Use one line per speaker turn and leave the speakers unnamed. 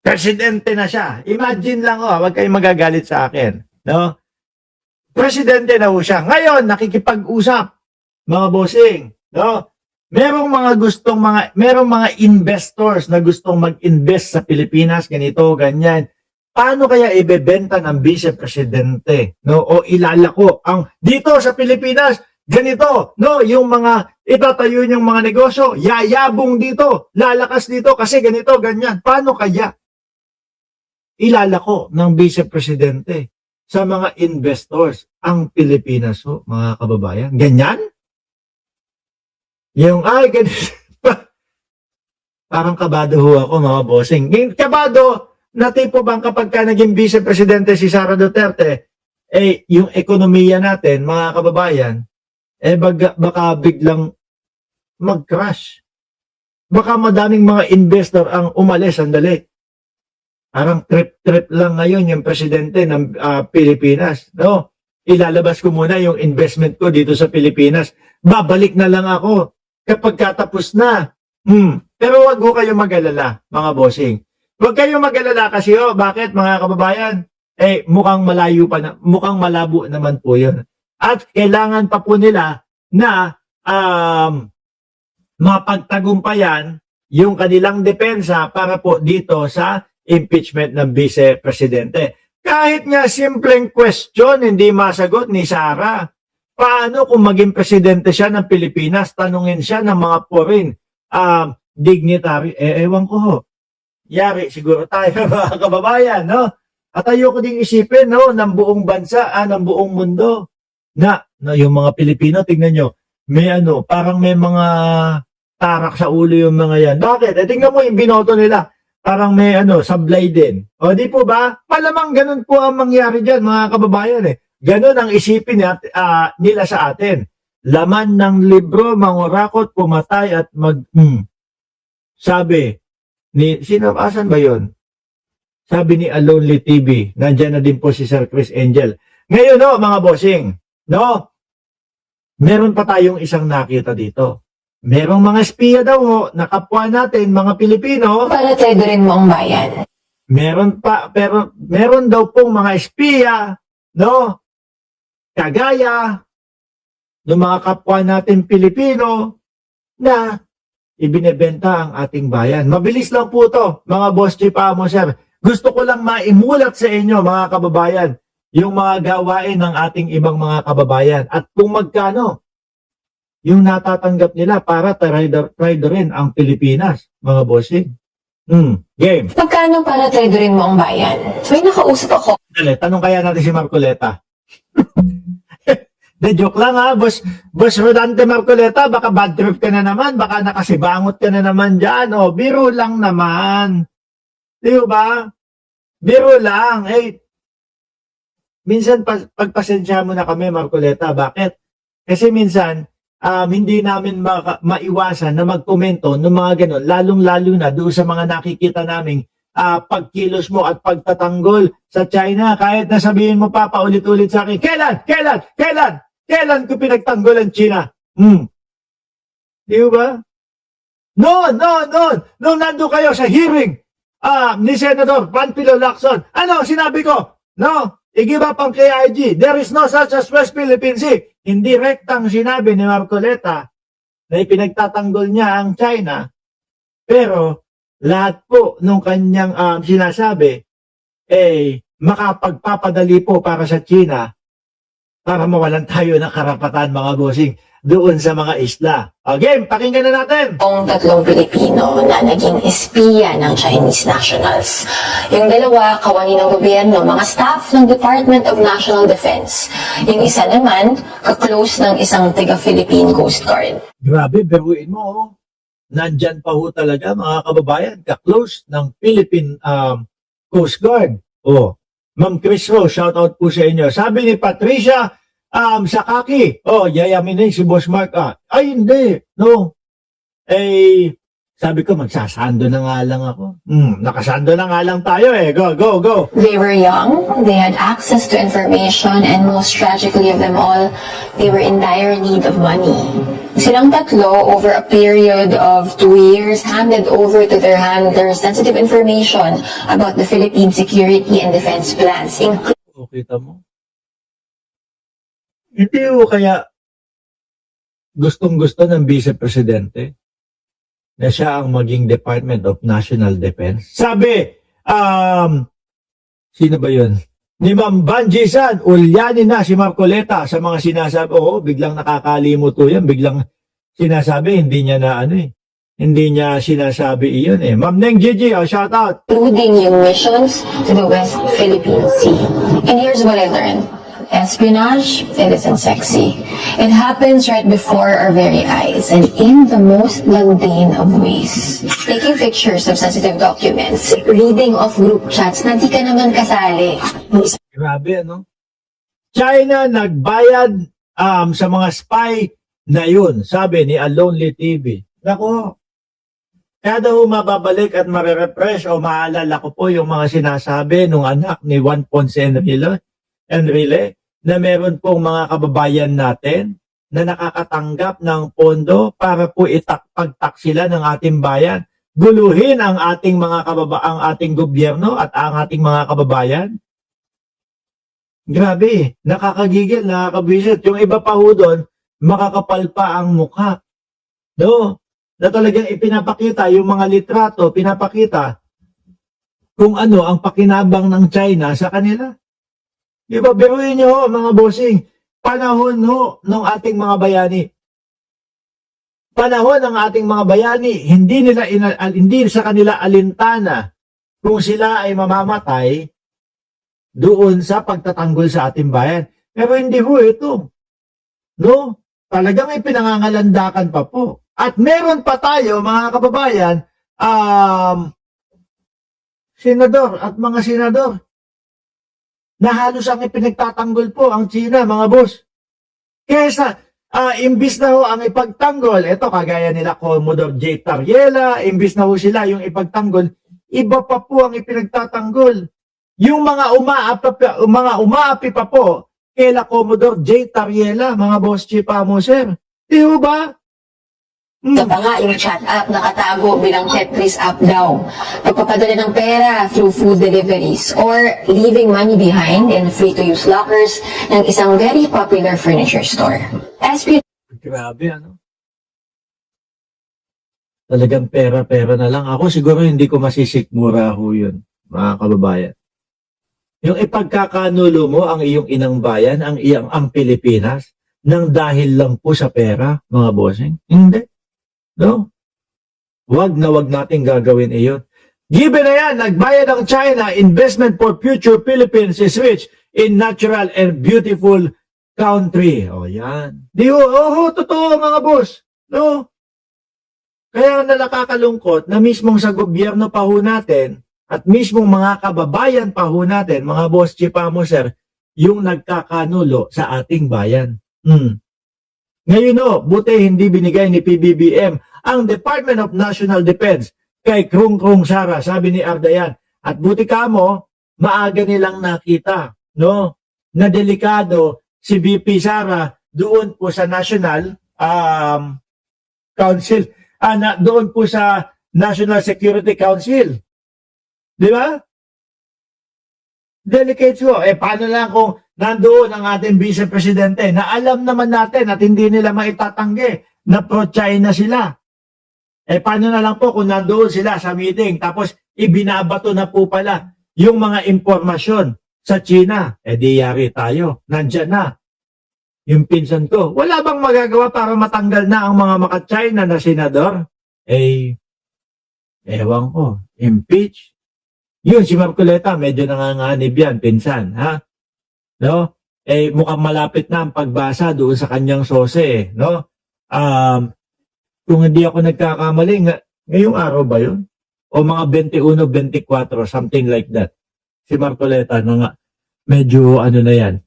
Presidente na siya. Imagine lang, wag kayong magagalit sa akin. No? Presidente na ho siya. Ngayon, nakikipag-usap, mga bossing. No? Merong mga investors na gustong mag-invest sa Pilipinas, ganito, ganyan. Paano kaya ibebenta ng Vice Presidente, no? O ilalako ang dito sa Pilipinas, ganito, no? Yung mga itatayo yung mga negosyo, yayabong dito, lalakas dito kasi ganito, ganyan. Paano kaya ilalako ng Vice Presidente sa mga investors ang Pilipinas, ho, mga kababayan? Ganyan? Yung, ganito. Parang kabado ho ako, mga bossing. Kabado na tipo bang kapag ka naging Vice Presidente si Sara Duterte, yung ekonomiya natin, mga kababayan, baka biglang mag-crash. Baka madaming mga investor ang umalis, sandali. Parang trip-trip lang ngayon yung presidente ng Pilipinas. No? Ilalabas ko muna yung investment ko dito sa Pilipinas. Babalik na lang ako kapag katapos na. Pero wag ko kayo mag-alala, mga bossing. Huwag kayong mag-alala kasi, bakit mga kababayan? Mukhang malayo pa na, mukhang malabo naman po yun. At kailangan pa po nila na mapagtagumpayan yung kanilang depensa para po dito sa impeachment ng Vice Presidente. Kahit nga simpleng question, hindi masagot ni Sara. Paano kung maging presidente siya ng Pilipinas, tanungin siya ng mga foreign dignitary? Ewan ko ho. Yari, siguro tayo, mga kababayan, no? At ayoko ding isipin, no, ng buong bansa, ng buong mundo, na yung mga Pilipino, tingnan nyo, parang may mga tarak sa ulo yung mga yan. Bakit? Tingnan mo yung binoto nila, parang may sablay din. O di po ba? Malamang ganun po ang mangyari dyan, mga kababayan, Ganun ang isipin nila sa atin. Laman ng libro, mangurakot, pumatay at Sabi, sino, asan ba yun? Sabi ni Alonely TV, nandyan na din po si Sir Chris Angel. Ngayon, mga bossing, no? Meron pa tayong isang nakita dito. Merong mga espiya daw, na kapwa natin, mga Pilipino.
Para traderin mo ang bayan.
Meron daw pong mga espiya, no? Kagaya ng mga kapwa natin Pilipino na ibinebenta ang ating bayan. Mabilis lang po to, mga boss chief mo, sir. Gusto ko lang maimulat sa inyo, mga kababayan, yung mga gawain ng ating ibang mga kababayan. At kung magkano yung natatanggap nila para traderin ang Pilipinas, mga bossing. Game.
Magkano para traderin mo ang bayan? May nakausap ako.
Dali, tanong kaya natin si Marcoleta. De joke lang Boss Rodante Marcoleta, baka bad trip ka na naman, baka nakasibangot ka na naman dyan, biro lang naman. Di ba? Biro lang. Minsan pagpasensya mo na kami, Marcoleta, bakit? Kasi minsan, hindi namin maiwasan na magkomento ng mga ganon, lalong-lalo na doon sa mga nakikita naming pagkilos mo at pagtatanggol sa China. Kahit na sabihin mo pa paulit-ulit sa akin, Kailan ko pinagtanggol ang China? Di ba? Noon, nung nando kayo sa hearing ni Senator Panfilo Lacson, sinabi ko? No, i-give up ang KIG. There is no such as West Philippine Sea. Hindi rektang sinabi ni Marcoleta na ipinagtatanggol niya ang China. Pero lahat po nung kanyang sinasabi, makapagpapadali po para sa China para mawalan tayo ng karapatan, mga bossing, doon sa mga isla. Again, pakinggan na natin.
Ang tatlong Pilipino na naging espiya ng Chinese nationals. Yung dalawa, kawani ng gobyerno, mga staff ng Department of National Defense. Yung isa naman, ka-close ng isang taga-Philippine Coast Guard.
Grabe, beruin mo. Nandyan pa ho talaga, mga kababayan, ka-close ng Philippine Coast Guard. Ma'am Chris Rose, shout out po sa inyo. Sabi ni Patricia Sakaki, yayaminin si Boss Mark. Hindi, no. Sabi ko, magsasando na nga lang ako. Nakasando na nga lang tayo Go.
They were young, they had access to information, and most tragically of them all, they were in dire need of money. Silang tatlo, over a period of 2 years, handed over to their handlers sensitive information about the Philippine security and defense plans,
O, kita mo? Hindi ko kaya gustong-gusto ng Vice Presidente na siya ang maging Department of National Defense. Sabi, sino ba yun? Ni Ma'am Banji San, ulyanin na si Marcoleta sa mga sinasabi. Oo, biglang nakakalimot to yan. Biglang sinasabi, hindi niya na hindi niya sinasabi iyon eh. Ma'am Neng Gigi, shout out.
including yung missions to the West Philippine Sea. And here's what I learned. Espionage, it isn't sexy. It happens right before our very eyes and in the most mundane of ways. Taking pictures of sensitive documents, reading off group chats na di ka naman kasali.
Grabe, ano? China nagbayad sa mga spy na yun, sabi ni Alonely TV. Nako, kaya daw mababalik at marerefresh o maalala ko po yung mga sinasabi nung anak ni Juan Ponce Enrile na meron pong mga kababayan natin na nakakatanggap ng pondo para po pagtak sila ng ating bayan. Guluhin ang ating mga ang ating gobyerno at ang ating mga kababayan. Grabe, nakakagigil, nakakabwisit. Yung iba pa ho doon, makakapal pa ang mukha. No? Na talagang ipinapakita yung mga litrato, pinapakita kung ano ang pakinabang ng China sa kanila. Diba, biruin nyo ho, mga bossing, panahon ho ng ating mga bayani. Panahon ng ating mga bayani, hindi sa kanila alintana kung sila ay mamamatay doon sa pagtatanggol sa ating bayan. Pero hindi ho ito. No? Talagang ipinangangalandakan pa po. At meron pa tayo, mga kababayan, senador at mga senador, na halos ang ipinagtatanggol po ang China, mga boss. Kesa, imbis na ho ang ipagtanggol, ito kagaya nila Commodore J. Tariela, imbis na ho sila yung ipagtanggol, iba pa po ang ipinagtatanggol. Yung mga umaapi pa po, kaila Commodore J. Tariela, mga boss chipa mo, sir. Di ho ba?
Ito pa nga, yung chat app nakatago bilang Tetris app daw. Pagpapadala ng pera through food deliveries or leaving money behind in free-to-use lockers ng isang very popular furniture store.
Grabe, ano? Talagang pera-pera na lang. Ako siguro hindi ko masisikmura ho yun, mga kababayan. Yung ipagkakanulo mo ang iyong inang bayan, ang Pilipinas, nang dahil lang po sa pera, mga bossing? Hindi. No? Wag nating gagawin iyon. Given na yan, nagbayad ang China, investment for future Philippines is rich in natural and beautiful country. O yan. Totoo mga boss. No? Kaya nakakalungkot na mismong sa gobyerno pa ho natin at mismong mga kababayan pa ho natin, mga boss chipa mo sir, yung nagkakanulo sa ating bayan. Ngayon buti hindi binigay ni PBBM ang Department of National Defense kay Krung Sara, sabi ni Ardayan. At buti ka mo, maaga nilang nakita, no? Na delikado si BP Sara doon po sa National Council, doon po sa National Security Council. Di ba? Delicate ho. Paano lang kung nandoon ang ating Vice Presidente na alam naman natin at hindi nila maitatanggi na pro-China sila. Paano na lang po kung nandoon sila sa meeting tapos ibinabato na po pala yung mga impormasyon sa China. Di yari tayo. Nandyan na. Yung pinsan ko, wala bang magagawa para matanggal na ang mga maka-China na senador? Ewan ko. Impeach? Yun, si Marcoleta, medyo nanganganib yan, pinsan, ha? No? Mukhang malapit na ang pagbasa doon sa kanyang sose, no? Kung hindi ako nagkakamali, ngayong araw ba yun? O mga 21, 24, something like that. Si Marcoleta, medyo ano na yan.